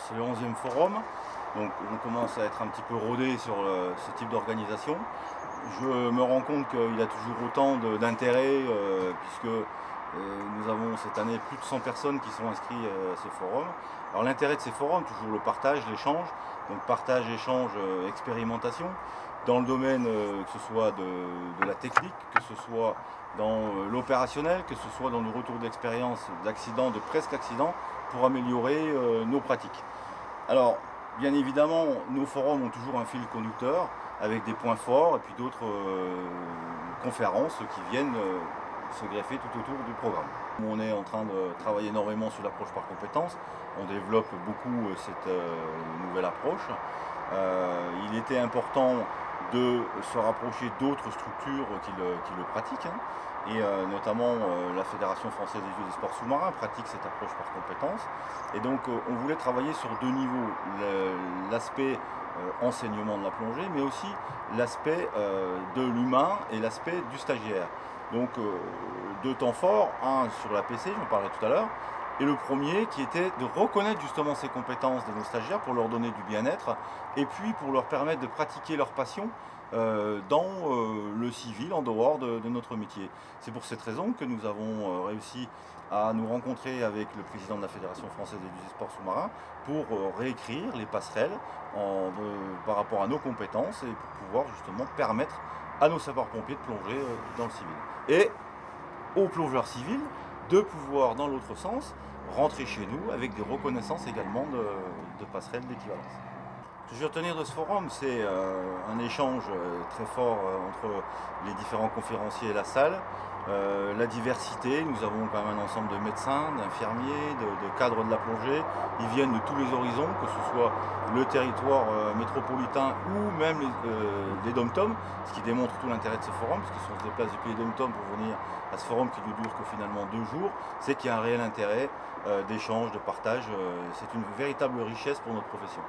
c'est le 11e forum, donc on commence à être un petit peu rodé sur ce type d'organisation. Je me rends compte qu'il y a toujours autant d'intérêt puisque nous avons cette année plus de 100 personnes qui sont inscrites à ce forum. Alors l'intérêt de ces forums, toujours le partage, l'échange, donc partage, échange, expérimentation, dans le domaine que ce soit de la technique, que ce soit dans l'opérationnel, que ce soit dans le retour d'expérience, d'accidents, de presque accidents, pour améliorer nos pratiques. Alors, bien évidemment, nos forums ont toujours un fil conducteur, avec des points forts et puis d'autres conférences qui viennent se greffer tout autour du programme. On est en train de travailler énormément sur l'approche par compétences. On développe beaucoup cette nouvelle approche. Il était important de se rapprocher d'autres structures qui le pratiquent. Et notamment la Fédération française des jeux et sports sous-marins pratique cette approche par compétences. Et donc on voulait travailler sur deux niveaux, l'aspect enseignement de la plongée, mais aussi l'aspect de l'humain et l'aspect du stagiaire. Donc deux temps forts, un sur la PC, j'en parlerai tout à l'heure, et le premier qui était de reconnaître justement ces compétences de nos stagiaires pour leur donner du bien-être et puis pour leur permettre de pratiquer leur passion dans le civil, en dehors de notre métier. C'est pour cette raison que nous avons réussi à nous rencontrer avec le président de la Fédération française des sports sous-marins pour réécrire les passerelles par rapport à nos compétences et pour pouvoir justement permettre à nos sapeurs-pompiers de plonger dans le civil. Et aux plongeurs civils de pouvoir, dans l'autre sens, rentrer chez nous avec des reconnaissances également de passerelles d'équivalence. Ce que je veux retenir de ce forum, c'est un échange très fort entre les différents conférenciers et la salle, la diversité. Nous avons quand même un ensemble de médecins, d'infirmiers, de cadres de la plongée. Ils viennent de tous les horizons, que ce soit le territoire métropolitain ou même les dom-toms, ce qui démontre tout l'intérêt de ce forum, parce que si on se déplace depuis les dom-toms pour venir à ce forum qui ne dure que finalement 2 jours, c'est qu'il y a un réel intérêt d'échange, de partage. C'est une véritable richesse pour notre profession.